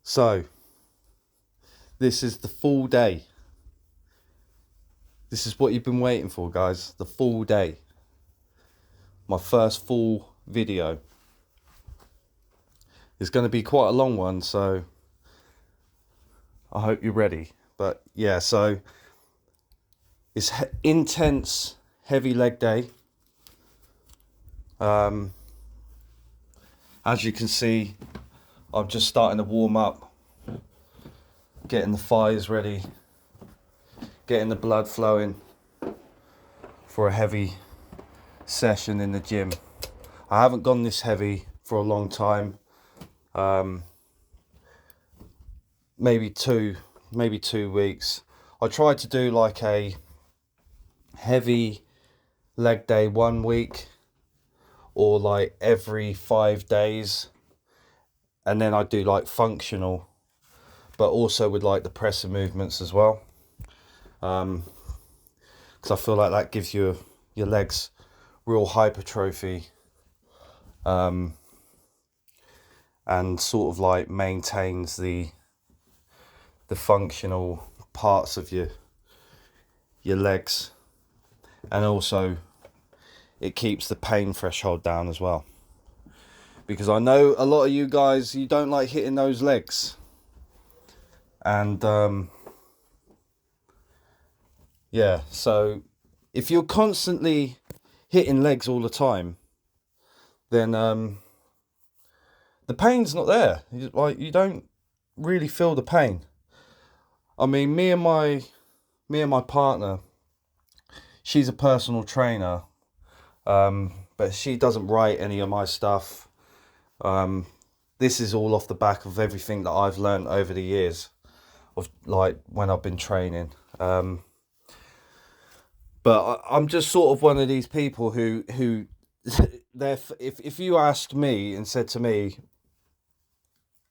So, this is the full day. This is what you've been waiting for, guys. The full day. My first full video. It's going to be quite a long one, so I hope you're ready. But yeah, so it's intense, heavy leg day. As you can see, I'm just starting to warm up, getting the thighs ready, getting the blood flowing for a heavy session in the gym. I haven't gone this heavy for a long time. Maybe two weeks. I tried to do like a heavy leg day 1 week, or like every 5 days, and then I do like functional, but also with like the pressing movements as well, because I feel like that gives you your legs real hypertrophy, and sort of like maintains the functional parts of your legs, and also it keeps the pain threshold down as well, because I know a lot of you guys, you don't like hitting those legs, and yeah, so if you're constantly hitting legs all the time, then the pain's not there. You don't really feel the pain. I mean, me and my partner, she's a personal trainer, but she doesn't write any of my stuff. This is all off the back of everything that I've learned over the years of like when I've been training. But I'm just sort of one of these people who if you asked me and said to me,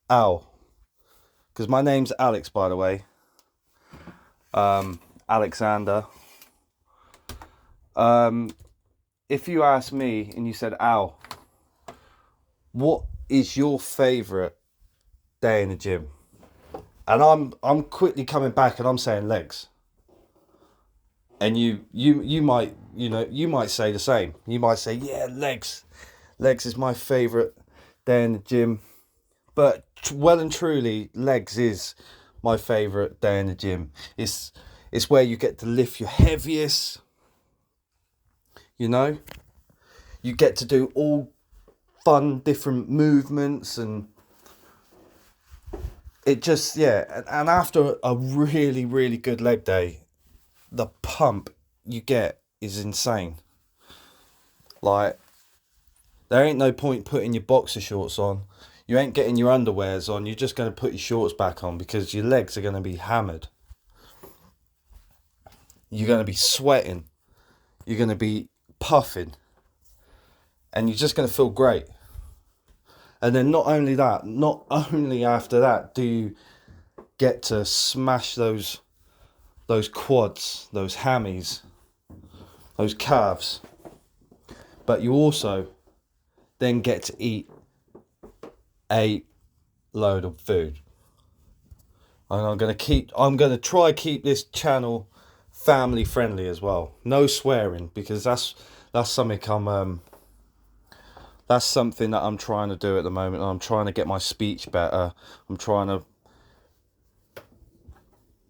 Al, because my name's Alex, by the way, Alexander. If you asked me and you said, Al, what is your favourite day in the gym? And I'm quickly coming back and I'm saying legs. And you might, you might say the same. You might say, yeah, legs. Legs is my favourite day in the gym. But well and truly, legs is my favourite day in the gym. It's where you get to lift your heaviest. You get to do all fun different movements, and it just, yeah. And after a really, really good leg day, the pump you get is insane. Like, there ain't no point putting your boxer shorts on. You ain't getting your underwears on. You're just going to put your shorts back on because your legs are going to be hammered. You're going to be sweating. You're going to be puffing. And you're just going to feel great. And then not only after that do you get to smash those quads, those hammies, those calves, but you also then get to eat a load of food. And I'm going to try keep this channel family friendly as well. No swearing, because that's something that's something that I'm trying to do at the moment. I'm trying to get my speech better. I'm trying to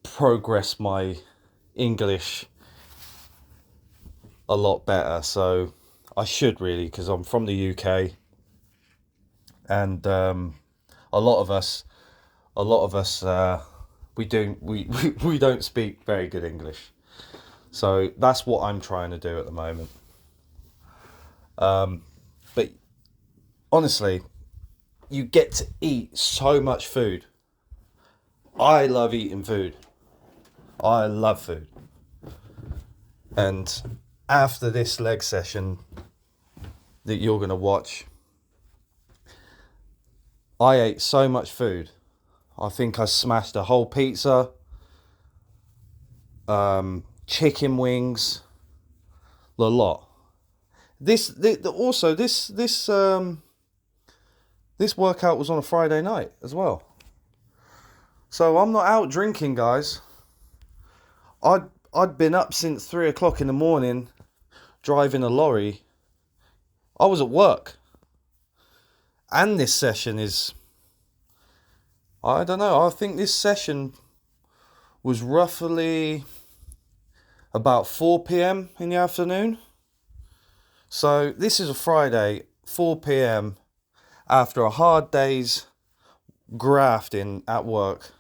progress my English a lot better. So I should really, because I'm from the UK, and a lot of us we don't speak very good English. So that's what I'm trying to do at the moment. But honestly, you get to eat so much food. I love eating food. I love food. And after this leg session that you're going to watch, I ate so much food. I think I smashed a whole pizza, chicken wings, a lot. This workout was on a Friday night as well. So I'm not out drinking, guys. I'd been up since 3 o'clock in the morning driving a lorry. I was at work. And this session is, I don't know, I think this session was roughly about 4 p.m. in the afternoon. So this is a Friday, 4 p.m. after a hard day's grafting at work.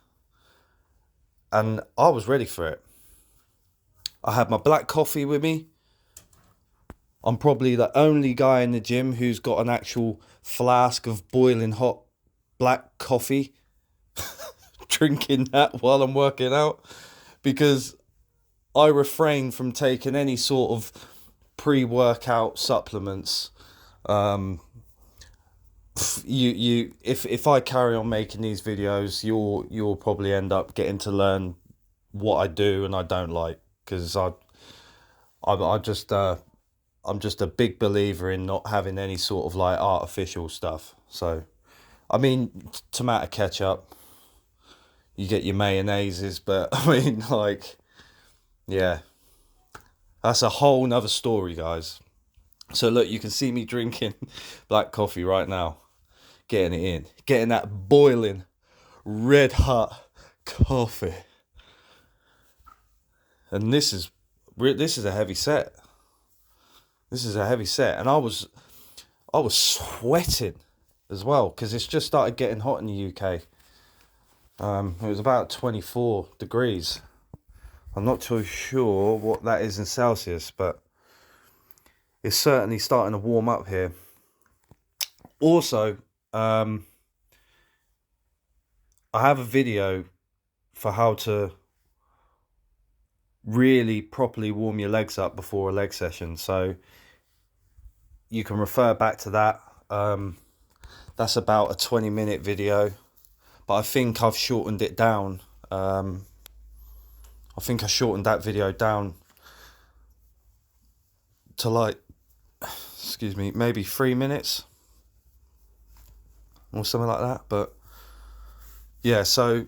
And I was ready for it. I had my black coffee with me. I'm probably the only guy in the gym who's got an actual flask of boiling hot black coffee, drinking that while I'm working out, because I refrain from taking any sort of pre-workout supplements. If I carry on making these videos, you'll probably end up getting to learn what I do and I don't like, because I'm just a big believer in not having any sort of like artificial stuff. So, I mean, tomato ketchup, you get your mayonnaises, but I mean, like, yeah, that's a whole nother story, guys. So look, you can see me drinking black coffee right now, getting it in, getting that boiling, red hot coffee. And this is a heavy set. This is a heavy set, and I was sweating as well, because it's just started getting hot in the UK. It was about 24 degrees. I'm not too sure what that is in Celsius, but it's certainly starting to warm up here. Also, I have a video for how to really properly warm your legs up before a leg session, so you can refer back to that. That's about a 20-minute video, but I think I've shortened it down. I think I shortened that video down to like, maybe 3 minutes or something like that. But yeah, so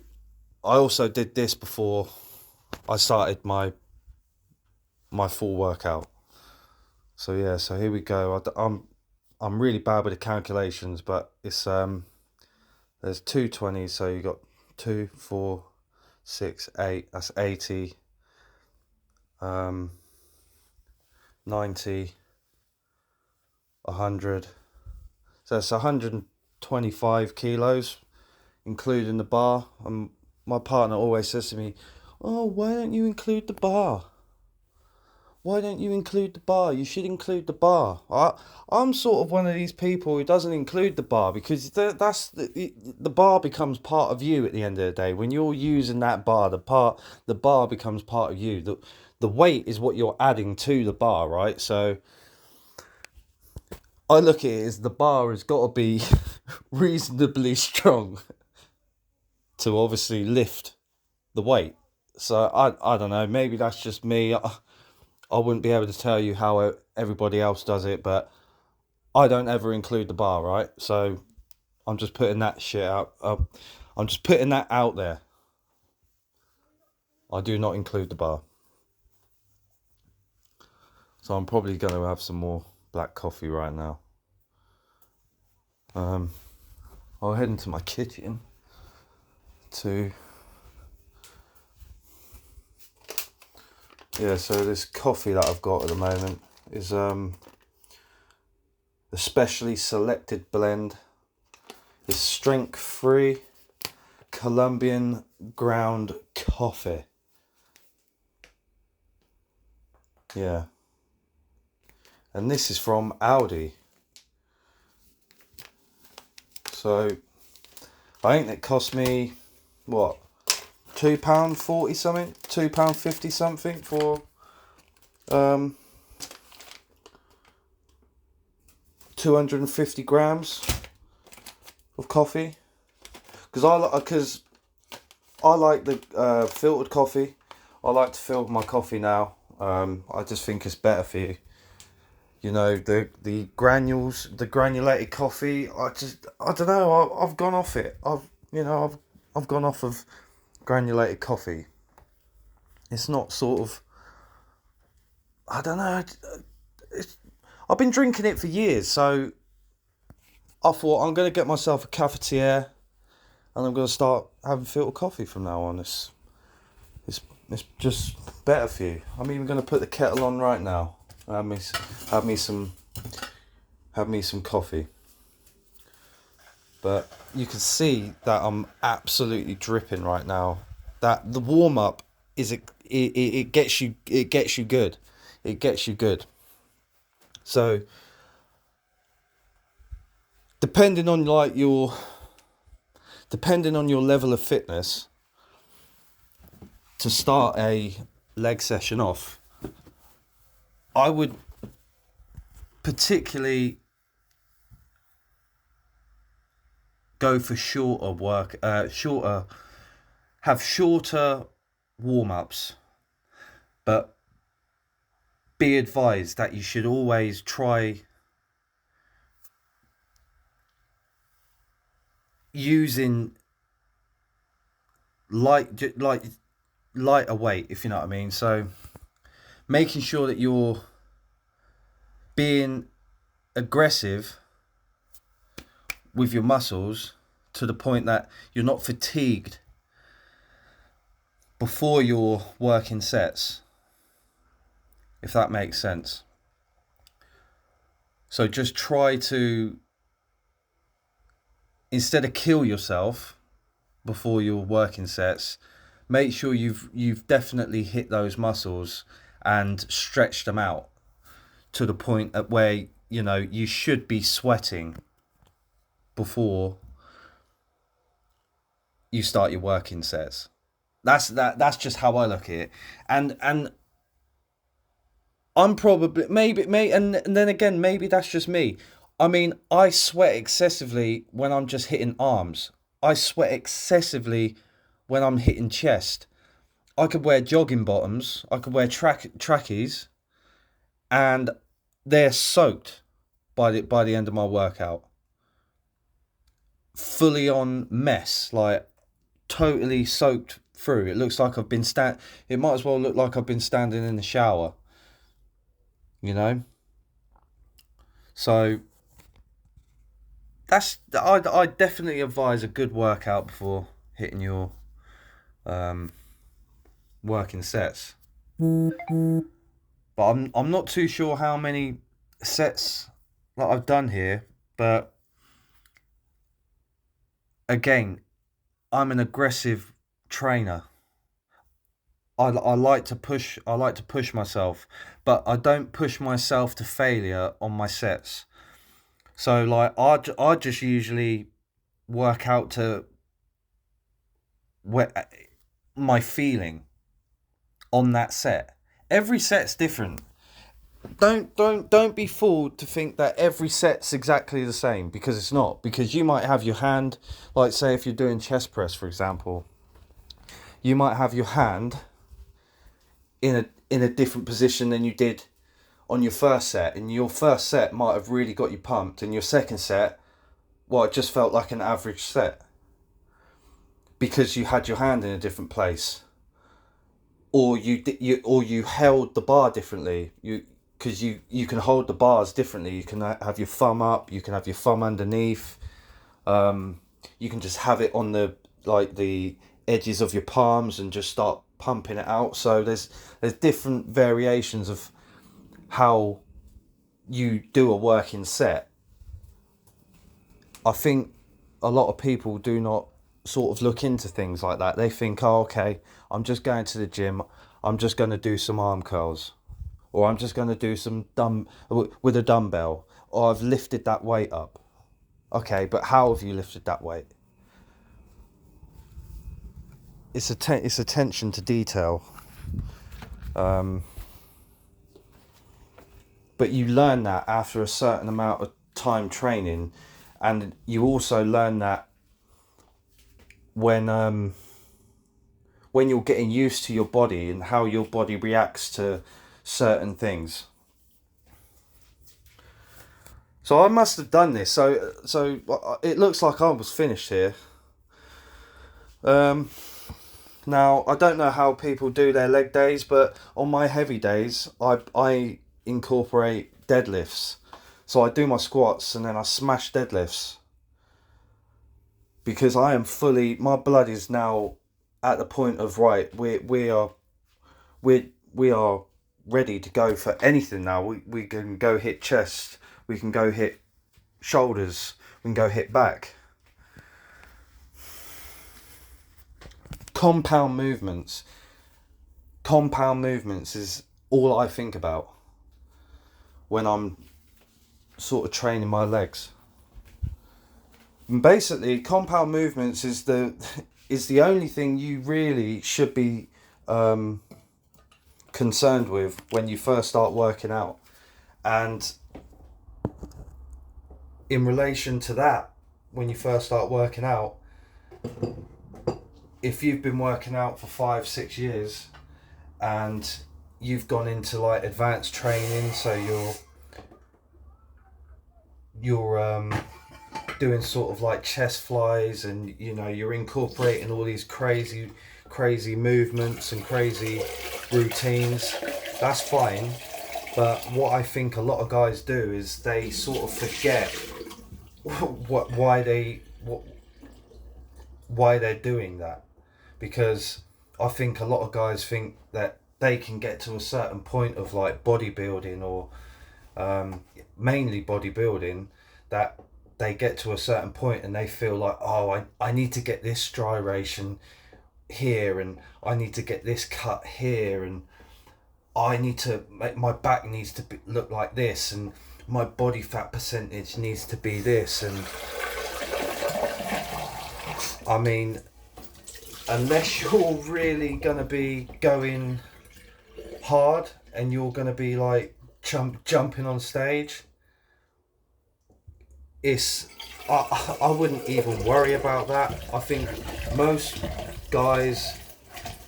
I also did this before I started my full workout. So yeah, so here we go. I'm really bad with the calculations, but it's there's 220, so you got 2, 4, 6, 8. That's 80. 90, 100. So it's 125 kilos, including the bar. My partner always says to me, "Oh, why don't you include the bar? Why don't you include the bar? You should include the bar." I'm sort of one of these people who doesn't include the bar, because the bar becomes part of you at the end of the day. When you're using that bar, the bar becomes part of you. The weight is what you're adding to the bar, right? So I look at it as the bar has got to be reasonably strong to obviously lift the weight. So I don't know, maybe that's just me. I wouldn't be able to tell you how everybody else does it, but I don't ever include the bar, right? So I'm just putting that shit out. I'm just putting that out there. I do not include the bar. So I'm probably going to have some more black coffee right now. I'll head into my kitchen to... Yeah, so this coffee that I've got at the moment is a specially selected blend. It's strength-free Colombian ground coffee. Yeah. And this is from Aldi. So I think it cost me, what, £2.40 something, £2.50 something for 250 grams of coffee. Because I like the filtered coffee. I like to filter my coffee now. I just think it's better for you. You know, the granules, the granulated coffee. I don't know. I've gone off it. I've gone off of granulated coffee. It's not sort of, I don't know, I've been drinking it for years, so I thought I'm going to get myself a cafetiere and I'm going to start having filtered coffee from now on. It's just better for you. I'm even going to put the kettle on right now. Have me some coffee. But you can see that I'm absolutely dripping right now. That the warm up is it gets you good. It gets you good. So depending on your level of fitness, to start a leg session off, I would particularly go for have shorter warm-ups, but be advised that you should always try using lighter weight, if you know what I mean. So making sure that you're being aggressive with your muscles to the point that you're not fatigued before your working sets, if that makes sense. So just try to, instead of kill yourself before your working sets, make sure you've definitely hit those muscles and stretched them out to the point at where, you know, you should be sweating before you start your working sets. That's just how I look at it. And I'm probably and then again, maybe that's just me. I mean, I sweat excessively when I'm just hitting arms. I sweat excessively when I'm hitting chest. I could wear jogging bottoms, I could wear trackies, and they're soaked by the end of my workout. Fully on mess, like totally soaked through. It looks like it might as well look like I've been standing in the shower, you know. So I definitely advise a good workout before hitting your working sets. But I'm not too sure how many sets that I've done here, but again, I'm an aggressive trainer. I like to push myself, but I don't push myself to failure on my sets. So like I just usually work out to my feeling on that set. Every set's different. Don't be fooled to think that every set's exactly the same, because it's not. Because you might have your hand, like say if you're doing chest press, for example, you might have your hand in a different position than you did on your first set, and your first set might have really got you pumped, and your second set, well, it just felt like an average set because you had your hand in a different place, or you held the bar differently. Because you can hold the bars differently. You can have your thumb up, you can have your thumb underneath, you can just have it on the edges of your palms and just start pumping it out. So there's different variations of how you do a working set. I think a lot of people do not sort of look into things like that. They think, oh, okay, I'm just going to the gym, I'm just going to do some arm curls, or I'm just going to do some with a dumbbell, or I've lifted that weight up. Okay, but how have you lifted that weight? It's attention to detail. But you learn that after a certain amount of time training, and you also learn that when you're getting used to your body and how your body reacts to certain things. So I must have done this. So it looks like I was finished here. Now, I don't know how people do their leg days, but on my heavy days, I incorporate deadlifts. So I do my squats and then I smash deadlifts. Because I am fully, my blood is now at the point of, right, we are ready to go for anything now. We can go hit chest, we can go hit shoulders, we can go hit back. Compound movements is all I think about when I'm sort of training my legs. And basically, compound movements is the only thing you really should be concerned with when you first start working out. And in relation to that, when you first start working out, if you've been working out for 5-6 years and you've gone into like advanced training, so you're doing sort of like chest flies, and you know you're incorporating all these crazy movements and crazy routines, that's fine. But what I think a lot of guys do is they sort of forget why they're doing that. Because I think a lot of guys think that they can get to a certain point of like bodybuilding, or mainly bodybuilding, that they get to a certain point and they feel like, oh, I need to get this striation here, and I need to get this cut here, and I need to make my back needs to look like this, and my body fat percentage needs to be this. And I mean, unless you're really gonna be going hard and you're gonna be like jumping on stage, I wouldn't even worry about that. I think most guys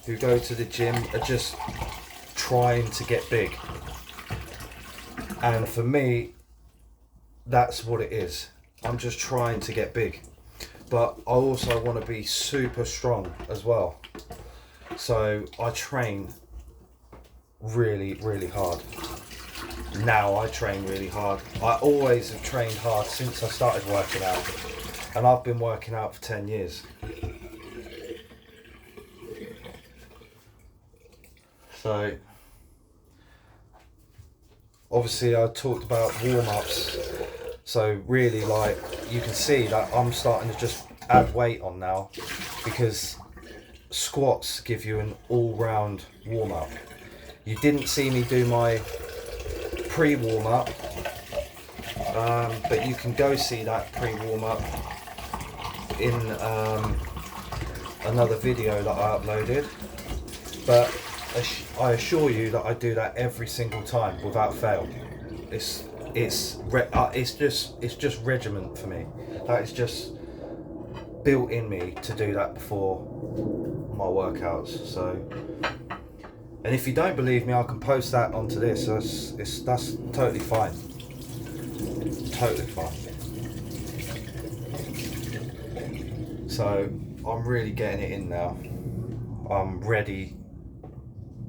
who go to the gym are just trying to get big, and for me, that's what it is. I'm just trying to get big, but I also want to be super strong as well. So I train really hard. Now I train really hard. I always have trained hard since I started working out, and I've been working out for 10 years. So obviously I talked about warm-ups, so really, like, you can see that I'm starting to just add weight on now, because squats give you an all-round warm-up. You didn't see me do my pre-warm-up, but you can go see that pre-warm-up in another video that I uploaded. But I assure you that I do that every single time without fail. It's just regiment for me. That is just built in me to do that before my workouts. So, and if you don't believe me, I can post that onto this. That's totally fine. Totally fine. So I'm really getting it in now. I'm ready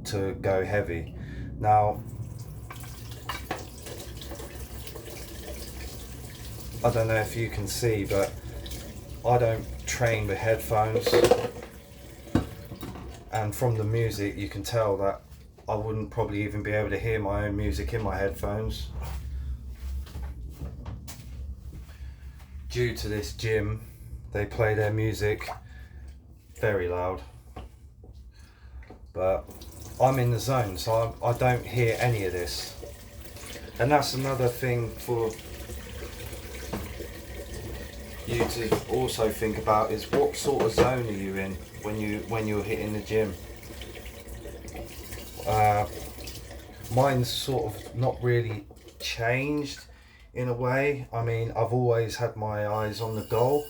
to go heavy. Now, I don't know if you can see, but I don't train with headphones, and from the music you can tell that I wouldn't probably even be able to hear my own music in my headphones. Due to this gym, they play their music very loud, but I'm in the zone, so I don't hear any of this. And that's another thing for you to also think about, is what sort of zone are you in when you're hitting the gym. Mine's sort of not really changed in a way. I mean, I've always had my eyes on the goal.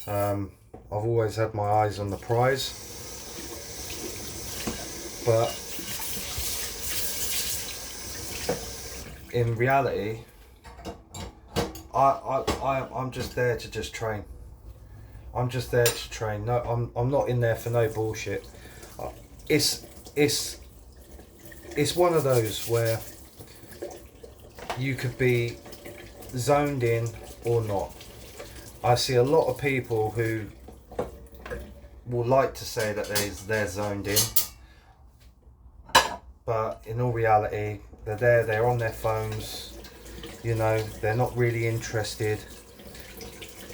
I've always had my eyes on the prize, but in reality, I'm just there to just train. I'm just there to train. No, I'm not in there for no bullshit. It's one of those where you could be zoned in or not. I see a lot of people who will like to say that they're zoned in, but in all reality, they're on their phones, you know, they're not really interested.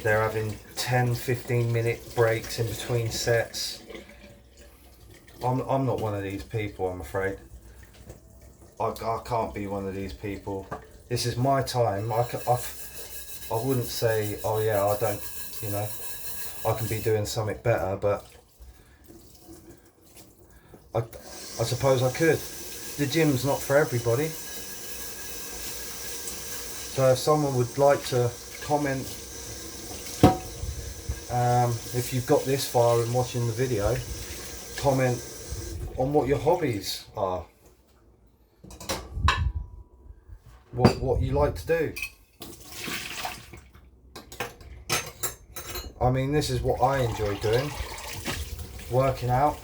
They're having 10-15 minute breaks in between sets. I'm not one of these people, I'm afraid. I can't be one of these people. This is my time. I wouldn't say, oh yeah, I don't, you know, I can be doing something better, but I suppose I could. The gym's not for everybody. So if someone would like to comment, if you've got this far in watching the video, comment on what your hobbies are. What you like to do. I mean, this is what I enjoy doing. Working out,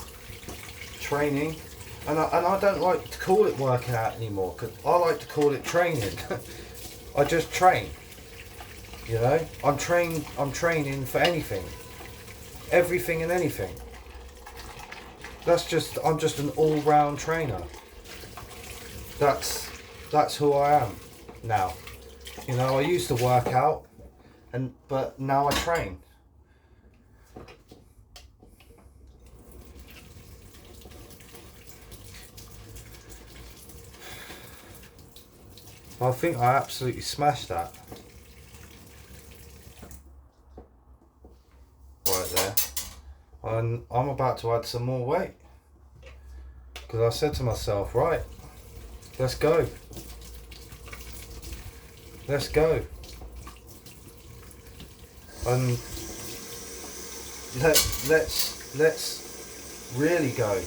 training. And I don't like to call it working out anymore, because I like to call it training. I just train. You know, I'm training for anything. Everything and anything. I'm just an all-round trainer. That's who I am now. You know, I used to work out, but now I train. I think I absolutely smashed that. Right there. And I'm about to add some more weight. Because I said to myself, right, let's go. Let's go. And let's really go.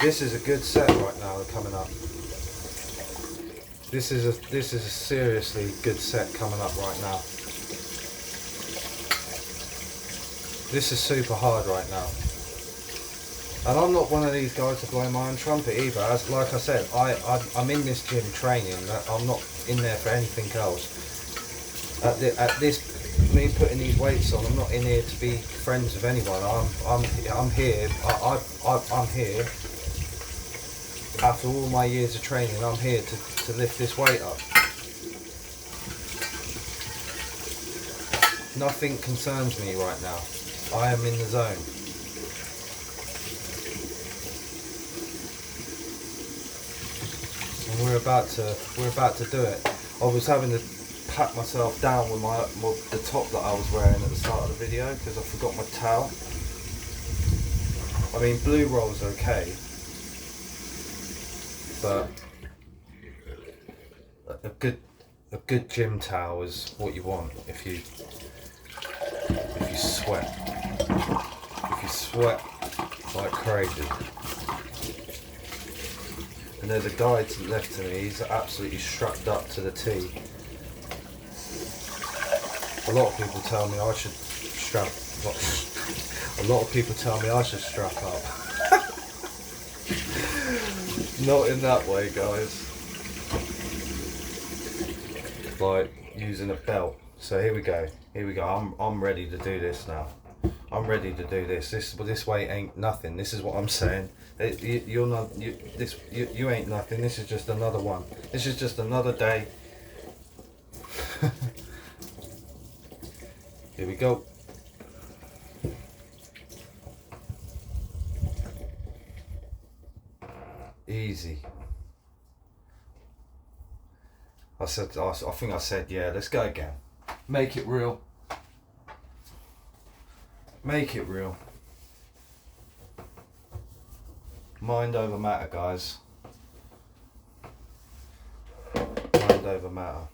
This is a good set right now coming up. This is a seriously good set coming up right now. This is super hard right now. And I'm not one of these guys to blow my own trumpet either. As like I said, I'm in this gym training. I'm not in there for anything else. At this, me putting these weights on, I'm not in here to be friends with anyone. I'm here. I'm here. After all my years of training, I'm here to lift this weight up. Nothing concerns me right now. I am in the zone. And we're about to do it. I was having to pat myself down with the top that I was wearing at the start of the video because I forgot my towel. I mean, blue roll's okay, but a good gym towel is what you want if you sweat. If you sweat like crazy. And there's a guy to the left to me, he's absolutely strapped up to the T. A lot of people tell me I should strap up. Not in that way, guys. Like using a belt. So here we go. I'm ready to do this now. I'm ready to do this. This weight ain't nothing. This is what I'm saying. You ain't nothing. This is just another one. This is just another day. Here we go. Easy. I think I said, yeah, let's go again. Make it real. Make it real. Mind over matter, guys. Mind over matter.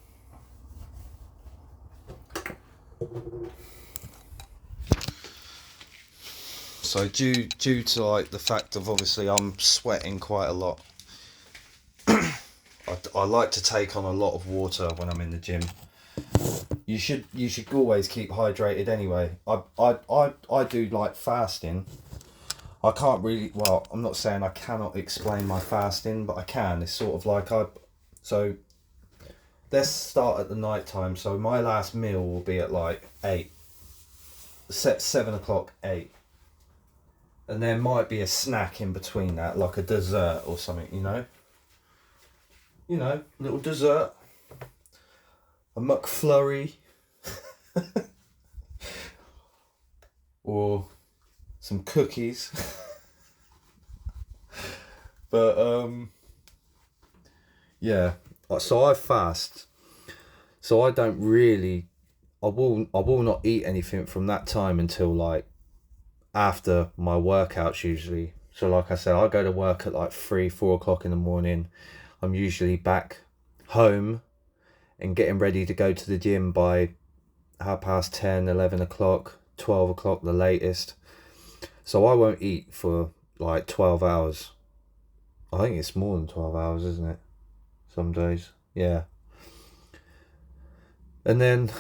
So due to like the fact of obviously I'm sweating quite a lot, I like to take on a lot of water when I'm in the gym. you should always keep hydrated anyway. I do like fasting. I can't really, well, I'm not saying I cannot explain my fasting, but I can. It's sort of like so let's start at the night time. So my last meal will be at like 8, 7 o'clock, 8. And there might be a snack in between that, like a dessert or something, you know? You know, little dessert. A McFlurry. Or some cookies. But yeah, so I fast, so I don't really, I will not eat anything from that time until like after my workouts usually. So like I said, I go to work at like 3-4 o'clock in the morning. I'm usually back home and getting ready to go to the gym by 10:30, 11 o'clock, 12 o'clock the latest. So I won't eat for like 12 hours. I think it's more than 12 hours, isn't it? Some days. Yeah. And then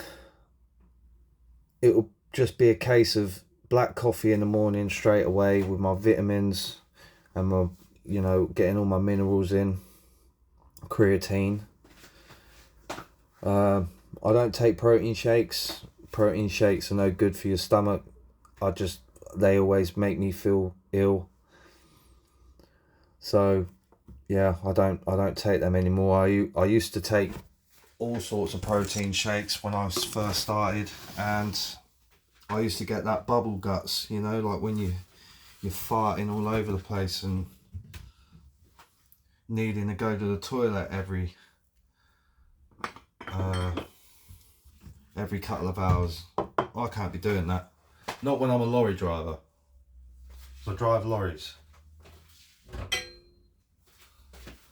it will just be a case of black coffee in the morning straight away with my vitamins and my, you know, getting all my minerals in. Creatine. I don't take protein shakes. Protein shakes are no good for your stomach. They always make me feel ill. So yeah, I don't take them anymore. I used to take all sorts of protein shakes when I was first started, and I used to get that bubble guts, you know, like when you're farting all over the place and needing to go to the toilet every couple of hours. I can't be doing that. Not when I'm a lorry driver. I drive lorries.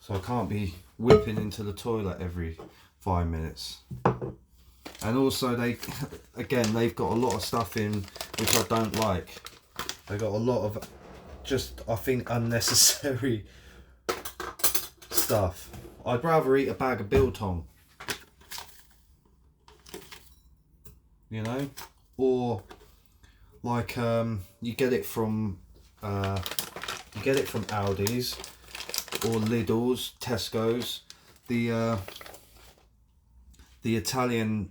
So I can't be whipping into the toilet every 5 minutes. And also they've got a lot of stuff in which I don't like. They got a lot of just, I think, unnecessary stuff. I'd rather eat a bag of biltong. You know? Or like you get it from Aldi's or Lidl's, Tesco's, the Italian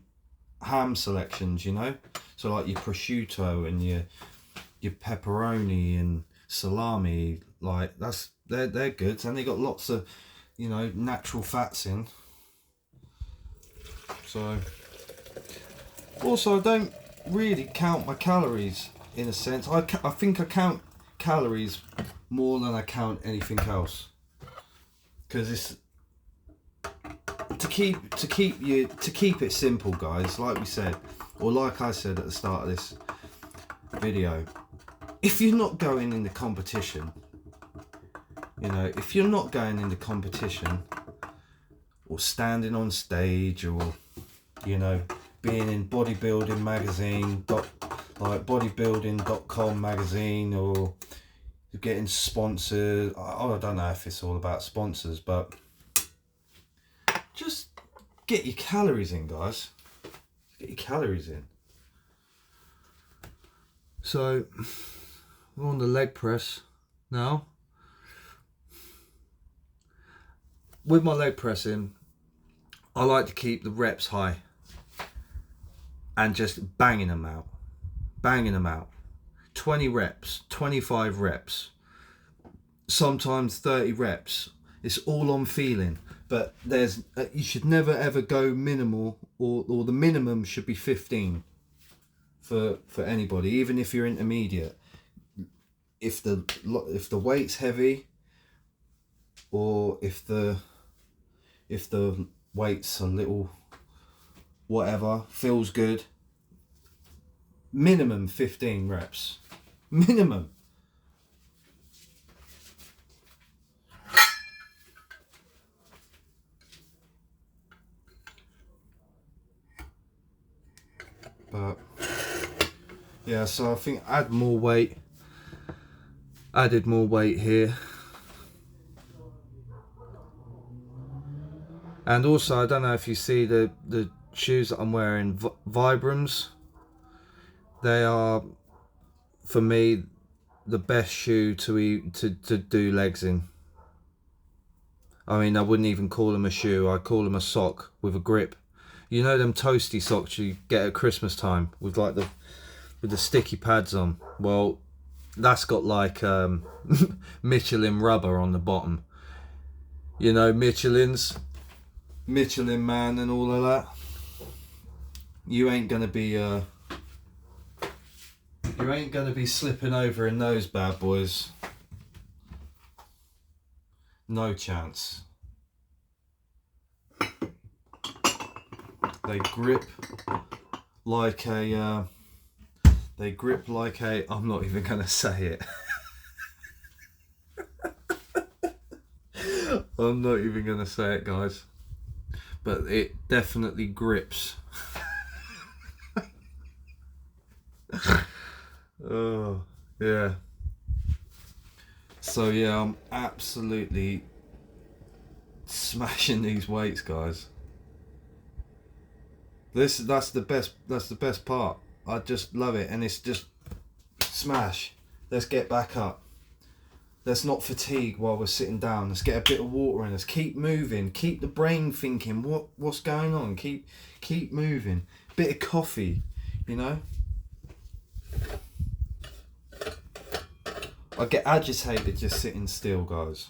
ham selections, you know, so like your prosciutto and your pepperoni and salami, like they're good, and they got lots of, you know, natural fats in. So also I don't really count my calories in a sense. I think I count calories more than I count anything else, because it's to keep it simple, guys. Like we said, or like I said at the start of this video, if you're not going in the competition, you know, if you're not going in the competition or standing on stage, or, you know, being in bodybuilding magazine, like bodybuilding.com magazine, or getting sponsored. I don't know if it's all about sponsors, but just get your calories in, guys. Get your calories in. So we're on the leg press now. With my leg pressing, I like to keep the reps high and just banging them out. 20 reps, 25 reps, sometimes 30 reps. It's all on feeling, but you should never ever go minimal, or the minimum should be 15 for anybody, even if you're intermediate. If the weight's heavy, or if the weight's a little whatever, feels good, minimum 15 reps. Minimum. But yeah, so I think added more weight here. And also, I don't know if you see the shoes that I'm wearing, Vibrams. They are, for me, the best shoe to do legs in. I mean, I wouldn't even call them a shoe. I call them a sock with a grip. You know them toasty socks you get at Christmas time with like the sticky pads on. Well, that's got like Michelin rubber on the bottom. You know, Michelin Man and all of that. You ain't gonna be slipping over in those bad boys. No chance. They grip like a I'm not even gonna say it. I'm not even gonna say it, guys. But it definitely grips. Oh, yeah. So yeah, I'm absolutely smashing these weights, guys. That's the best part. I just love it, and it's just smash. Let's get back up. Let's not fatigue while we're sitting down. Let's get a bit of water in us. Keep moving. Keep the brain thinking. What's going on? Keep moving. Bit of coffee, you know. I get agitated just sitting still, guys.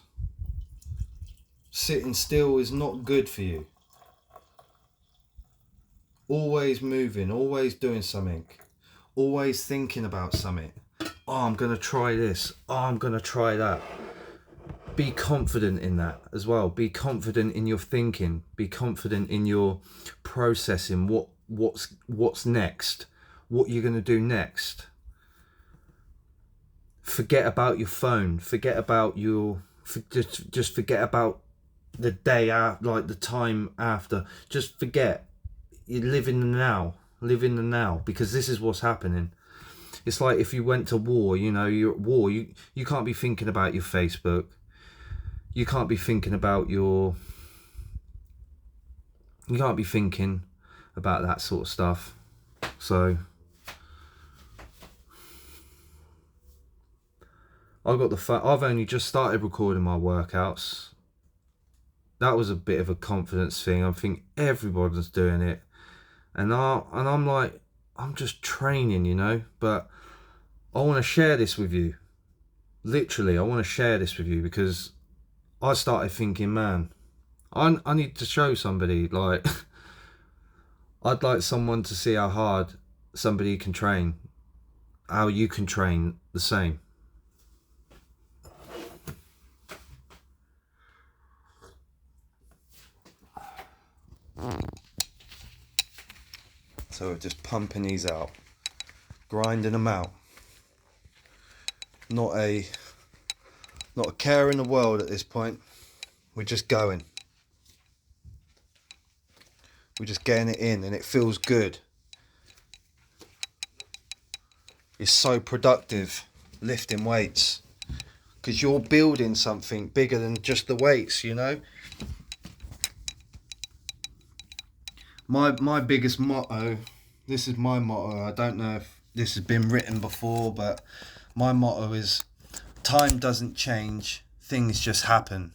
Sitting still is not good for you. Always moving, always doing something, always thinking about something. Oh, I'm going to try this. Oh, I'm going to try that. Be confident in that as well. Be confident in your thinking. Be confident in your processing. What's next? What you're going to do next. Forget about your phone. Forget about just forget about the day out, like the time after. Just forget. You live in the now. Live in the now, because this is what's happening. It's like if you went to war, you know, you're at war, you can't be thinking about your Facebook. You can't be thinking about you can't be thinking about that sort of stuff. So I've only just started recording my workouts. That was a bit of a confidence thing. I think everybody's doing it. And I'm like, I'm just training, you know, but I want to share this with you. Literally, I want to share this with you because I started thinking, man, I need to show somebody, like, I'd like someone to see how hard somebody can train, how you can train the same. So we're just pumping these out, grinding them out. Not a care in the world at this point. We're just going. We're just getting it in, and it feels good. It's so productive lifting weights because you're building something bigger than just the weights, you know. My biggest motto, this is my motto, I don't know if this has been written before, but my motto is, time doesn't change, things just happen.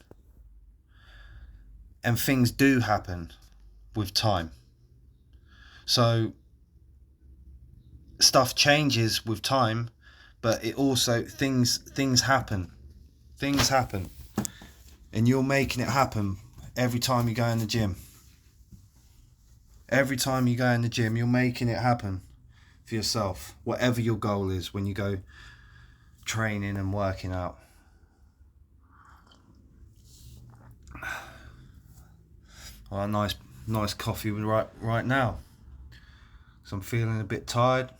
And things do happen with time. So stuff changes with time, but it also, things happen. Things happen. And you're making it happen every time you go in the gym. Every time you go in the gym, you're making it happen for yourself. Whatever your goal is when you go training and working out. Well, nice coffee right now. So I'm feeling a bit tired.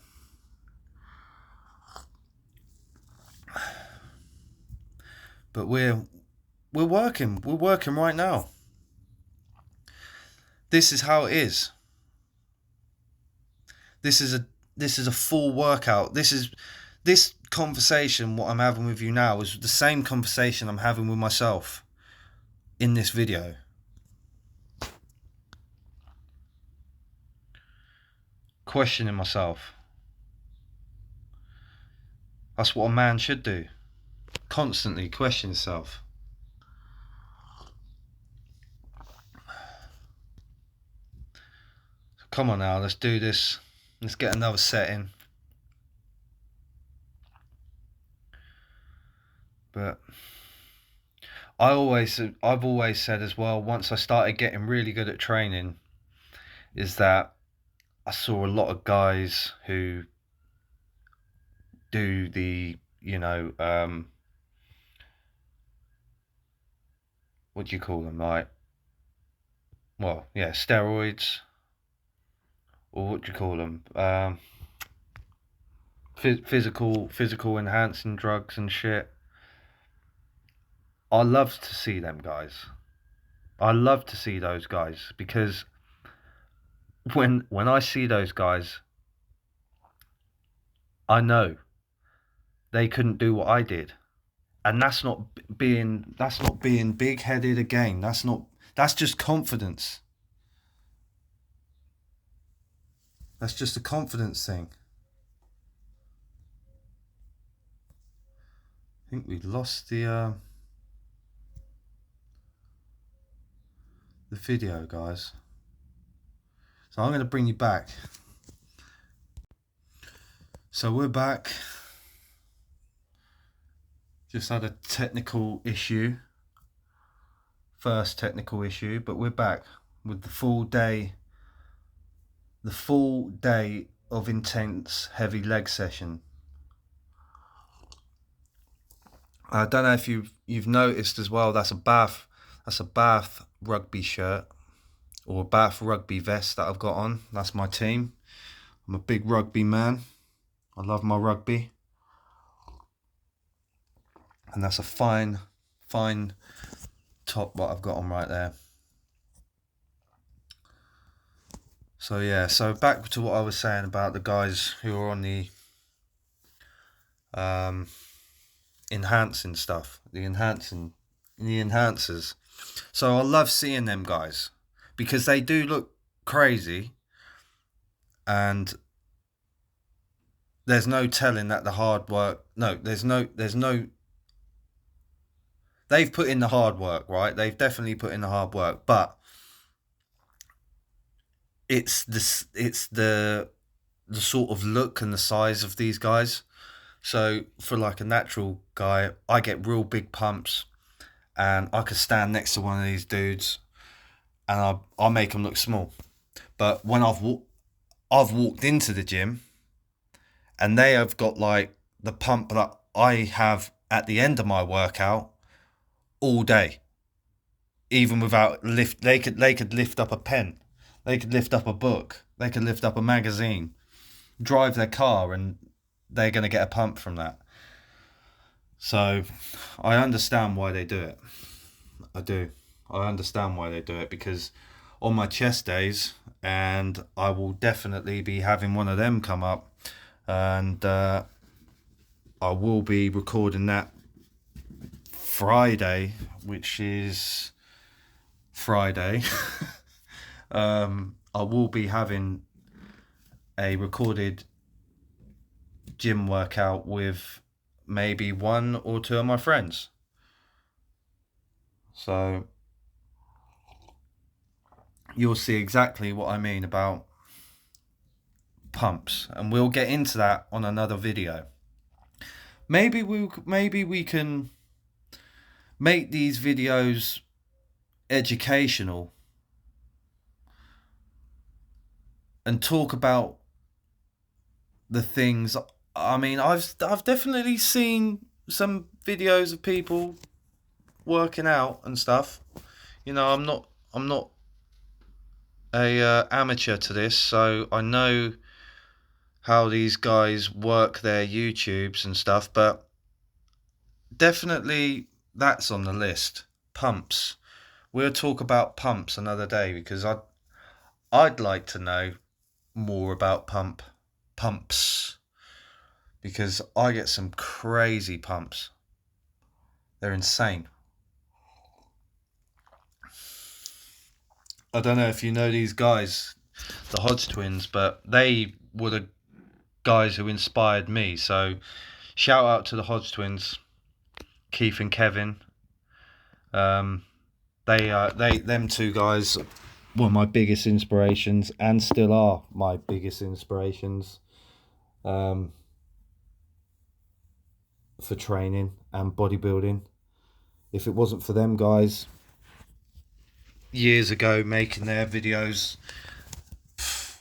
But we're working right now. This is how it is. This is a full workout. This conversation, what I'm having with you now, is the same conversation I'm having with myself in this video. questioning myself. That's what a man should do. Constantly question himself. Come on now, let's do this. Let's get another set in. But I've always said as well, once I started getting really good at training, is that I saw a lot of guys who do the, what do you call them? Like, well, yeah, steroids, or what do you call them? Physical enhancing drugs and shit. I love to see them guys. I love to see those guys, because when I see those guys, I know they couldn't do what I did. And that's not being big-headed again. That's just confidence. That's just a confidence thing. I think we lost the video, guys. So I'm going to bring you back. So we're back. Just had a technical issue. First technical issue, but we're back with the full day of intense heavy leg session. I don't know if you've noticed as well, that's a Bath rugby shirt, or a Bath rugby vest that I've got on. That's my team. I'm a big rugby man. I love my rugby. And that's a fine top what I've got on right there. So yeah, so back to what I was saying about the guys who are on the enhancing stuff, the enhancers. So I love seeing them guys, because they do look crazy, and there's no telling that the hard work, there's no they've put in the hard work, right? They've definitely put in the hard work, but it's the sort of look and the size of these guys. So for like a natural guy, I get real big pumps, and I could stand next to one of these dudes and I'll make them look small. But when I've walked into the gym and they have got like the pump that I have at the end of my workout all day, even without they could lift up a pen, they could lift up a book, they could lift up a magazine, drive their car, and they're going to get a pump from that. So I understand why they do it. I do. I understand why they do it, because on my chest days, and I will definitely be having one of them come up, and I will be recording that Friday, which is Friday. I will be having a recorded gym workout with maybe one or two of my friends. So you'll see exactly what I mean about pumps, and we'll get into that on another video. Maybe we can make these videos educational and talk about the things. I mean, I've definitely seen some videos of people working out and stuff. You know, I'm not a amateur to this, so I know how these guys work their YouTubes and stuff, but definitely that's on the list. Pumps. We'll talk about pumps another day, because I'd like to know more about pumps, because I get some crazy pumps. They're insane. I don't know if you know these guys, the Hodge twins, but they were the guys who inspired me. So shout out to the Hodge twins, Keith and Kevin. Them two guys were my biggest inspirations and still are my biggest inspirations for training and bodybuilding. If it wasn't for them guys years ago making their videos,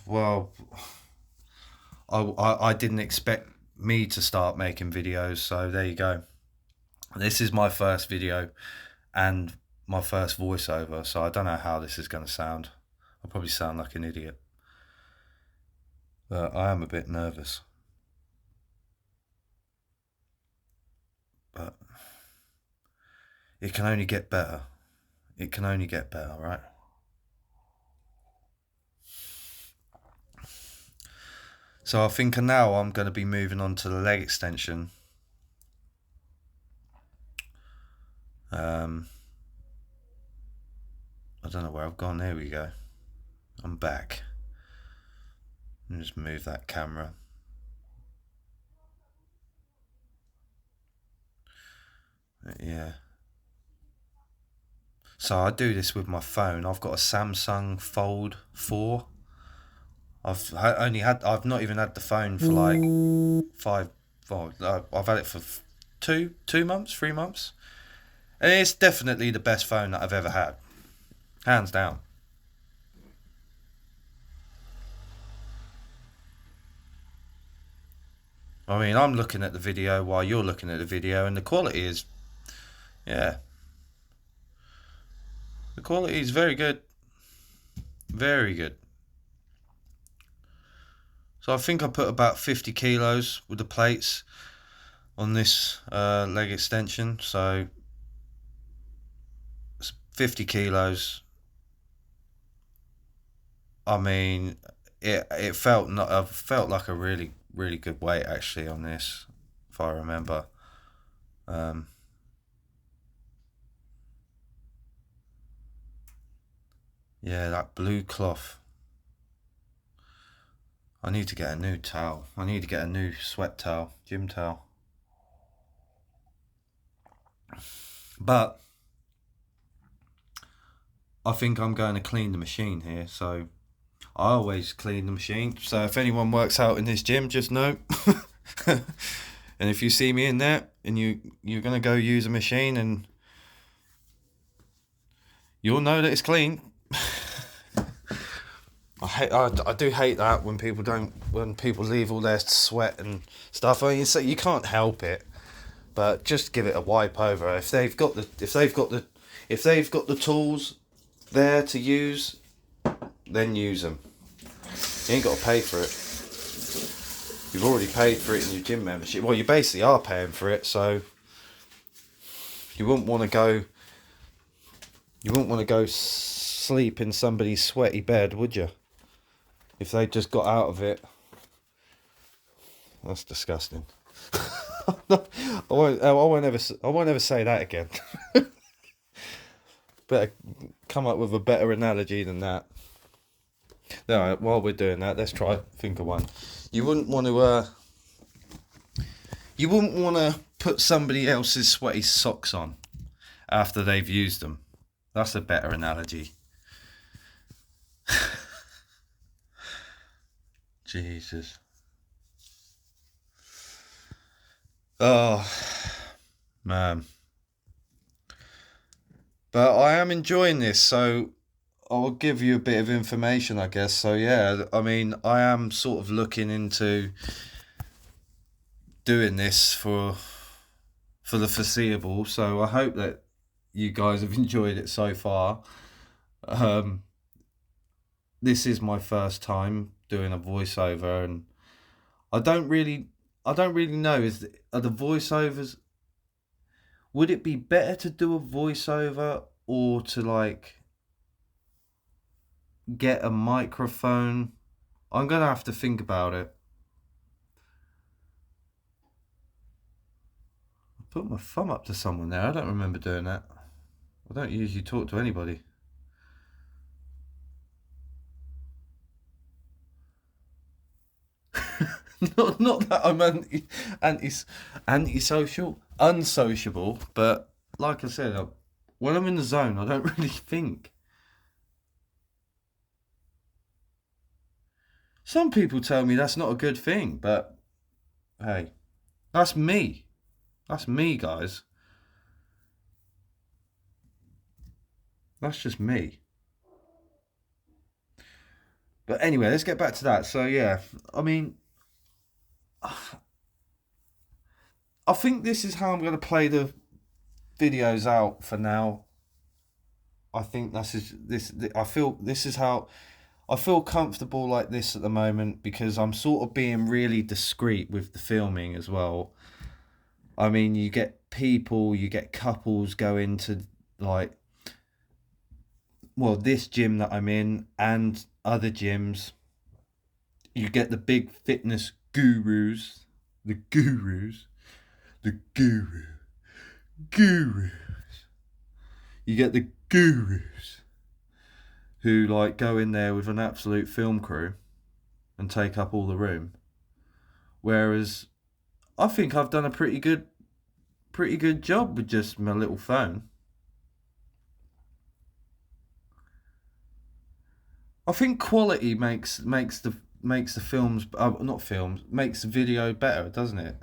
well, I didn't expect me to start making videos, so there you go. This is my first video and my first voiceover, so I don't know how this is going to sound. I'll probably sound like an idiot, but I am a bit nervous. But it can only get better. It can only get better, right? So I think now I'm going to be moving on to the leg extension. I don't know where I've gone. There we go. I'm back. Let me just move that camera. Yeah. So I do this with my phone. I've got a Samsung Fold 4. I've not even had the phone for like I've had it for 3 months. And it's definitely the best phone that I've ever had. Hands down. I mean, I'm looking at the video while you're looking at the video, and the quality is, yeah. The quality is very good. Very good. So I think I put about 50 kilos with the plates on this leg extension. So it's 50 kilos. I mean, it felt like a really good weight actually on this, if I remember. Yeah, that blue cloth. I need to get a new towel. I need to get a new sweat towel, gym towel. But I think I'm going to clean the machine here, so I always clean the machine. So if anyone works out in this gym, just know. And if you see me in there and you're going to go use a machine, and you'll know that it's clean. I do hate that when people leave all their sweat and stuff. I mean, so you can't help it, but just give it a wipe over. If they've got the tools there to use, then use them. You ain't got to pay for it. You've already paid for it in your gym membership. Well, you basically are paying for it, so you wouldn't want to go. You wouldn't want to go sleep in somebody's sweaty bed, would you? If they just got out of it. That's disgusting. I won't ever say that again. Better come up with a better analogy than that. Alright, while we're doing that, let's try think of one. You wouldn't want to put somebody else's sweaty socks on after they've used them. That's a better analogy. Jesus. Oh, man. But I am enjoying this, so I'll give you a bit of information, I guess. So, yeah, I mean, I am sort of looking into doing this for the foreseeable, so I hope that you guys have enjoyed it so far. This is my first time doing a voiceover, and I don't really know, are the voiceovers, would it be better to do a voiceover or to like get a microphone? I'm gonna have to think about it. I put my thumb up to someone there. I don't remember doing that. I don't usually talk to anybody. Not that I'm antisocial, unsociable, but like I said, when I'm in the zone, I don't really think. Some people tell me that's not a good thing, but hey, that's me. That's me, guys. That's just me. But anyway, let's get back to that. So yeah, I mean, I think this is how I'm going to play the videos out for now. I think this. I feel this is how I feel comfortable like this at the moment because I'm sort of being really discreet with the filming as well. I mean, you get couples go into like, well, this gym that I'm in and other gyms. You get the big fitness gurus, the gurus, the gurus. You get the gurus who like go in there with an absolute film crew and take up all the room. Whereas I think I've done a pretty good job with just my little phone. I think quality makes the films, not films, makes the video better, doesn't it?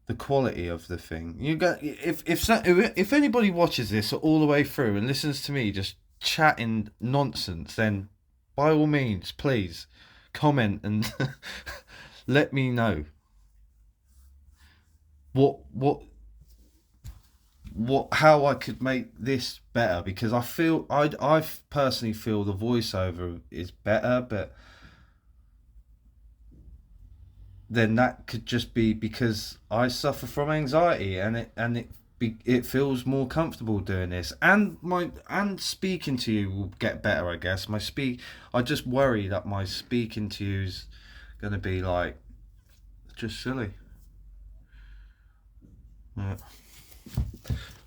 The quality of the thing. You got if anybody watches this all the way through and listens to me just chatting nonsense, then by all means, please comment and let me know what how I could make this better, because I personally feel the voiceover is better, but then that could just be because I suffer from anxiety and it feels more comfortable doing this, and speaking to you will get better, I guess. I just worry that my speaking to you is gonna be like just silly. Yeah.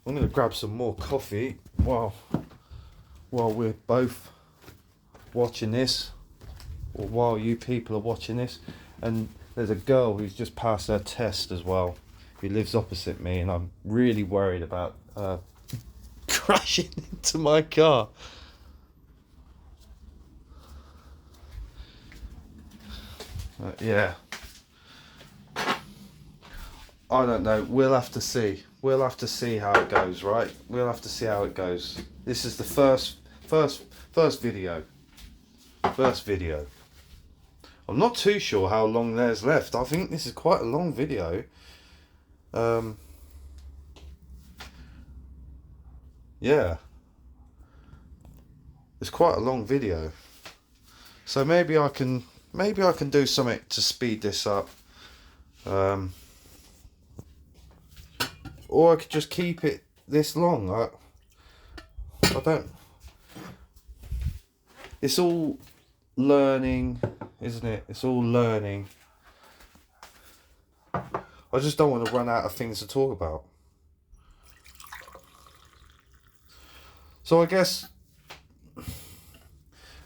I'm gonna grab some more coffee while we're both watching this, or while you people are watching this. And there's a girl who's just passed her test as well, who lives opposite me, and I'm really worried about crashing into my car. Yeah. I don't know. We'll have to see. We'll have to see how it goes, right? We'll have to see how it goes. This is the first video. First video. I'm not too sure how long there's left. I think this is quite a long video. Yeah. It's quite a long video. So maybe I can do something to speed this up. Or I could just keep it this long. I don't. It's all learning, isn't it? It's all learning. I just don't want to run out of things to talk about. So I guess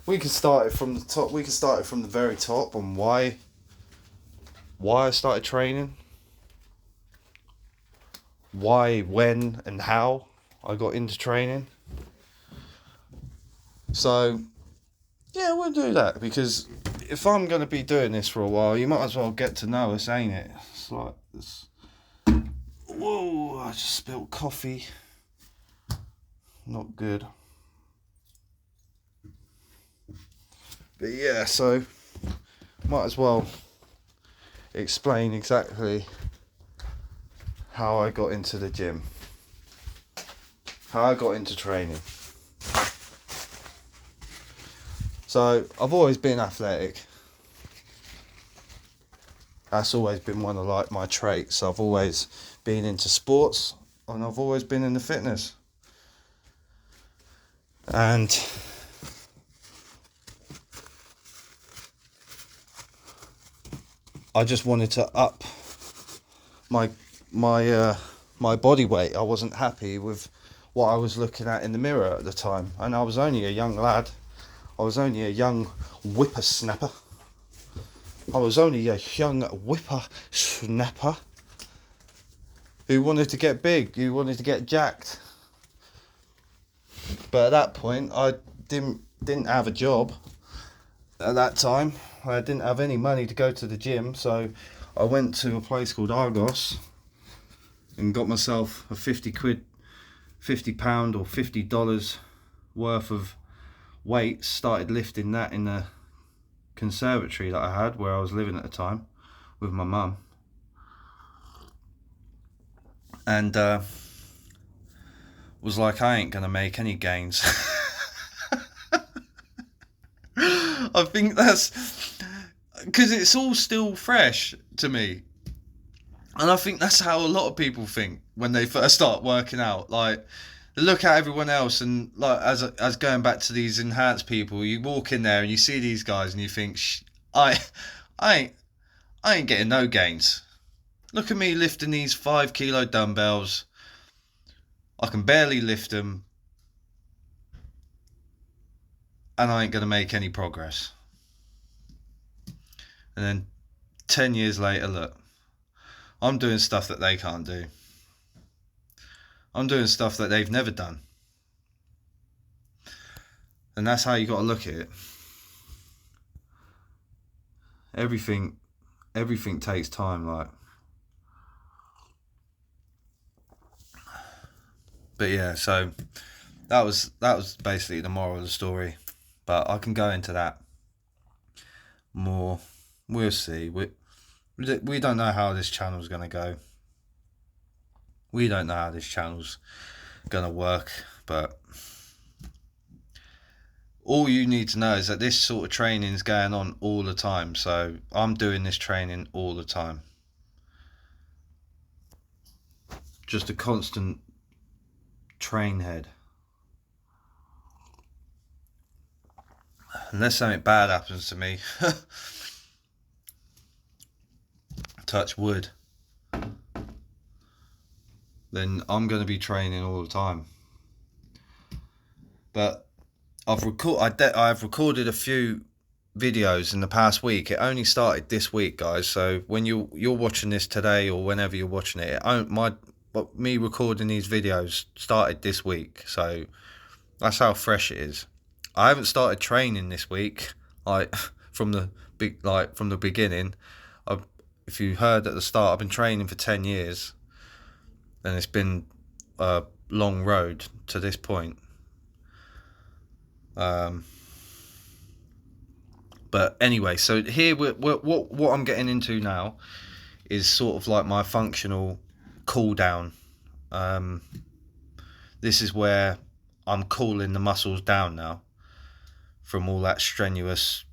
we can start it from the top. We can start it from the very top on why I started training. Why, when, and how I got into training. So, yeah, we'll do that, because if I'm going to be doing this for a while, you might as well get to know us, ain't it? It's like this. Whoa, I just spilled coffee. Not good. But yeah, so might as well explain exactly how I got into the gym, how I got into training. So I've always been athletic. That's always been one of like my traits. I've always been into sports, and I've always been into fitness. And I just wanted to up my body weight. I wasn't happy with what I was looking at in the mirror at the time, and I was only a young lad. I was only a young whippersnapper. I was only a young whippersnapper who wanted to get big, who wanted to get jacked. But at that point, I didn't have a job. At that time, I didn't have any money to go to the gym, so I went to a place called Argos and got myself a £50 or $50 worth of weights. Started lifting that in the conservatory that I had where I was living at the time with my mum, and was like, I ain't gonna make any gains. I think that's because it's all still fresh to me, and I think that's how a lot of people think when they first start working out. Like, they look at everyone else, and like as going back to these enhanced people, you walk in there and you see these guys and you think, I ain't getting no gains. Look at me lifting these 5 kilo dumbbells. I can barely lift them, and I ain't gonna make any progress. And then 10 years later, look, I'm doing stuff that they can't do. I'm doing stuff that they've never done. And that's how you got to look at it. Everything takes time, like. But yeah, so that was basically the moral of the story. But I can go into that more. We'll see. We don't know how this channel's going to go. We don't know how this channel's going to work, but all you need to know is that this sort of training is going on all the time. So I'm doing this training all the time. Just a constant train head. Unless something bad happens to me, touch wood, then I'm going to be training all the time. But I've recorded a few videos in the past week. It only started this week, guys. So when you're watching this today or whenever you're watching it, me recording these videos started this week. So that's how fresh it is. I haven't started training this week, like from the beginning. If you heard at the start, I've been training for 10 years, and it's been a long road to this point. But anyway, so here what I'm getting into now is sort of like my functional cool down. This is where I'm cooling the muscles down now from all that strenuous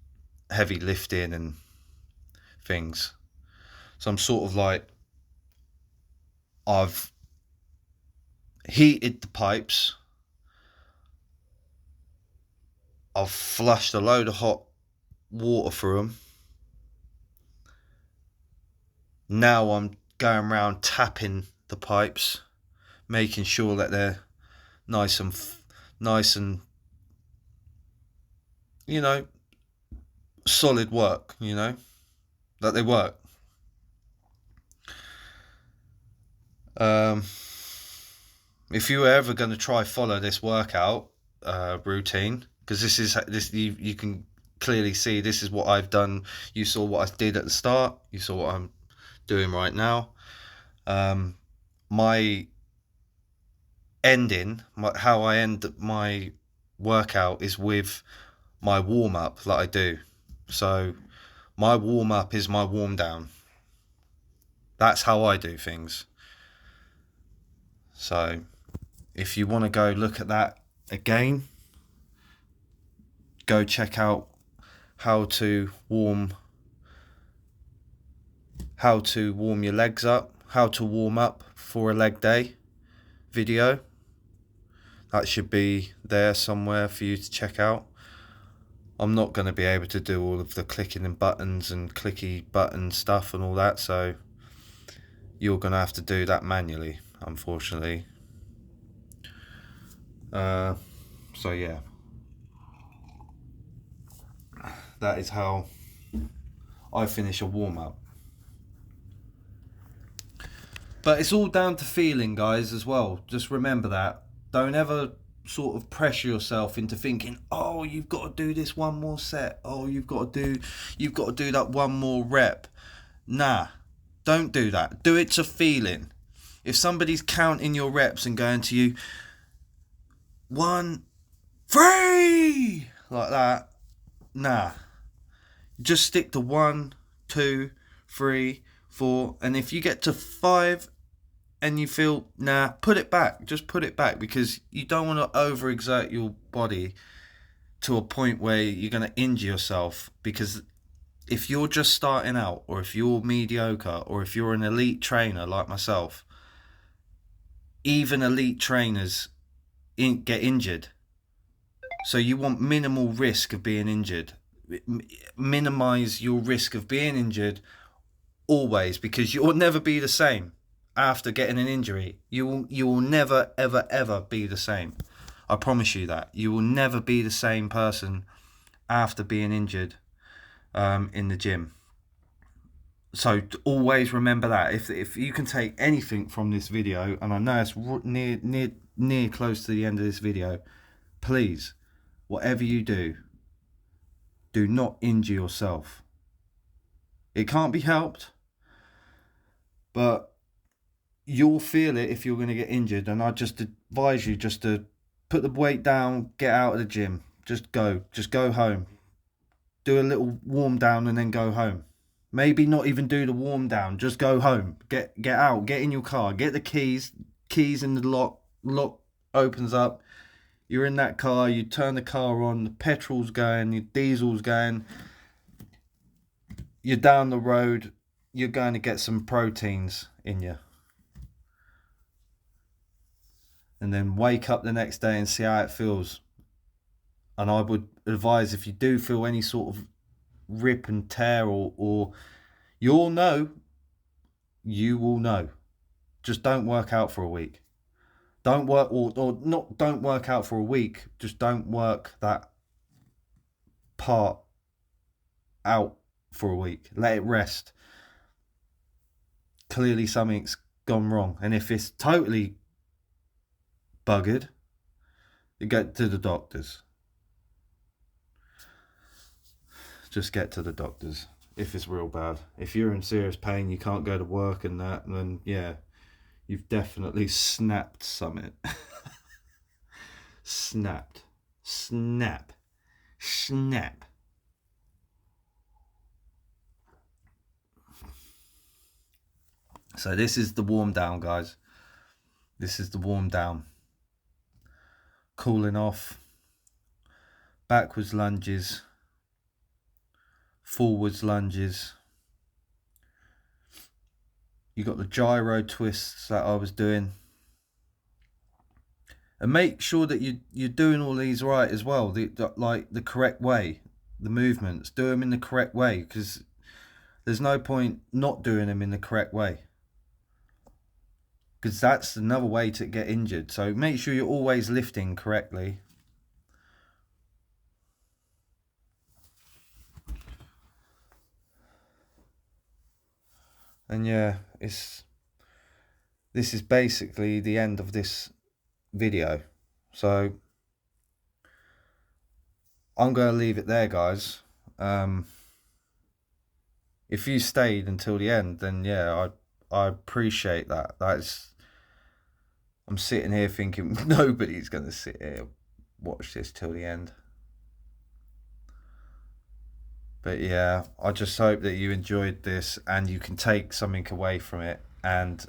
heavy lifting and things. So I'm sort of like, I've heated the pipes, I've flushed a load of hot water through them. Now I'm going around tapping the pipes, making sure that they're nice and solid work, that they work. If you were ever going to try follow this workout routine, because this you can clearly see this is what I've done. You saw what I did at the start, you saw what I'm doing right now. My ending, how I end my workout is with my warm-up that I do. So my warm-up is my warm-down. That's how I do things. So if you want to go look at that again, go check out how to warm your legs up, how to warm up for a leg day video. That should be there somewhere for you to check out. I'm not going to be able to do all of the clicking and buttons and clicky button stuff and all that, so you're going to have to do that manually, unfortunately. So yeah, that is how I finish a warm-up. But it's all down to feeling, guys, as well. Just remember that. Don't ever sort of pressure yourself into thinking, oh, you've got to do this one more set. Oh, you've got to do that one more rep. Nah, don't do that. Do it to feeling. If somebody's counting your reps and going to you, 1, 3, like that, nah. Just stick to 1, 2, 3, 4, and if you get to 5 and you feel, nah, put it back. Just put it back, because you don't want to overexert your body to a point where you're going to injure yourself. Because if you're just starting out, or if you're mediocre, or if you're an elite trainer like myself, even elite trainers get injured. So you want minimal risk of being injured. Minimize your risk of being injured always, because you will never be the same after getting an injury. You will never ever be the same. I promise you that. You will never be the same person after being injured in the gym. So always remember that. If you can take anything from this video, and I know it's near close to the end of this video, please, whatever you do not injure yourself. It can't be helped, but you'll feel it if you're going to get injured. And I just advise you just to put the weight down, get out of the gym, just go home, do a little warm down, and then go home. Maybe not even do the warm down, just go home, get out, get in your car, get the keys in the lock opens up, you're in that car, you turn the car on, the petrol's going, your diesel's going, you're down the road, you're going to get some proteins in you. And then wake up the next day and see how it feels. And I would advise, if you do feel any sort of rip and tear, or you will know, just don't work out for a week. Don't work, or not don't work out for a week, just don't work that part out for a week. Let it rest. Clearly something's gone wrong. And if it's totally buggered, you get to the doctors. Just get to the doctors if it's real bad. If you're in serious pain, you can't go to work and that, then yeah, you've definitely snapped something. Snap. So this is the warm down, guys. This is the warm down. Cooling off. Backwards lunges. Forwards lunges. You got the gyro twists that I was doing. And make sure that you're doing all these right as well. The correct way. The movements. Do them in the correct way, because there's no point not doing them in the correct way, because that's another way to get injured. So make sure you're always lifting correctly. And yeah, this is basically the end of this video. So I'm going to leave it there, guys. If you stayed until the end, then yeah, I appreciate that. I'm sitting here thinking nobody's going to sit here watch this till the end. But yeah, I just hope that you enjoyed this and you can take something away from it. And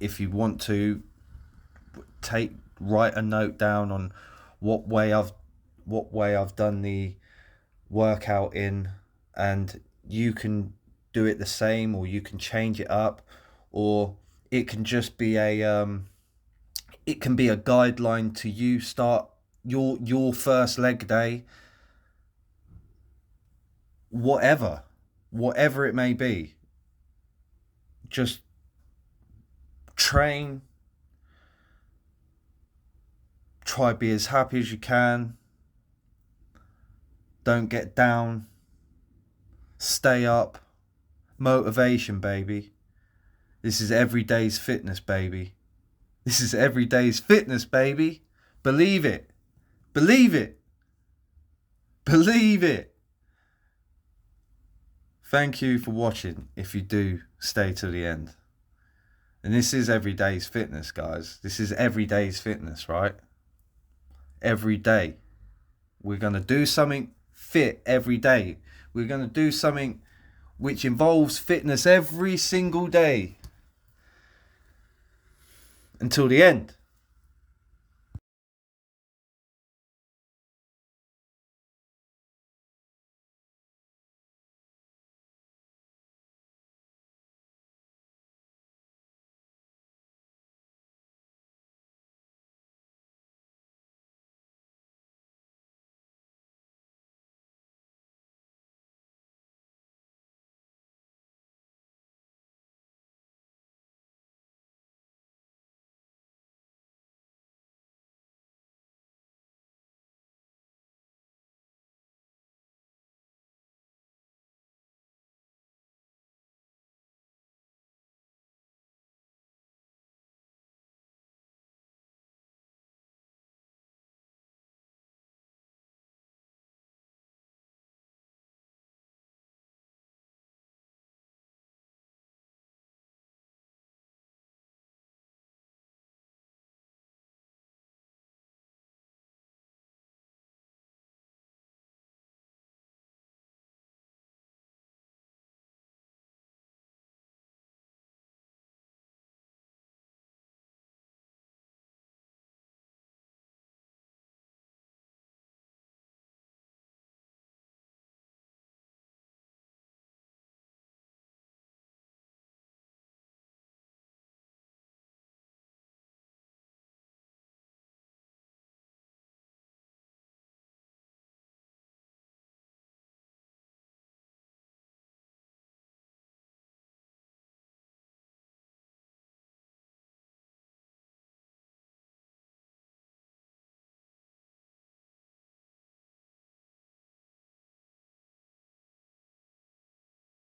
if you want to, write a note down on what way I've done the workout in, and you can do it the same, or you can change it up, or it can just be a guideline to you. Start your first leg day, whatever it may be. Just train, try be as happy as you can, don't get down, stay up, motivation, baby. This is everyday's fitness, baby. This is everyday's fitness, baby. Believe it. Believe it. Believe it. Thank you for watching if you do stay to the end. And this is everyday's fitness, guys. This is everyday's fitness, right? Every day. We're going to do something fit every day. We're going to do something which involves fitness every single day. Until the end.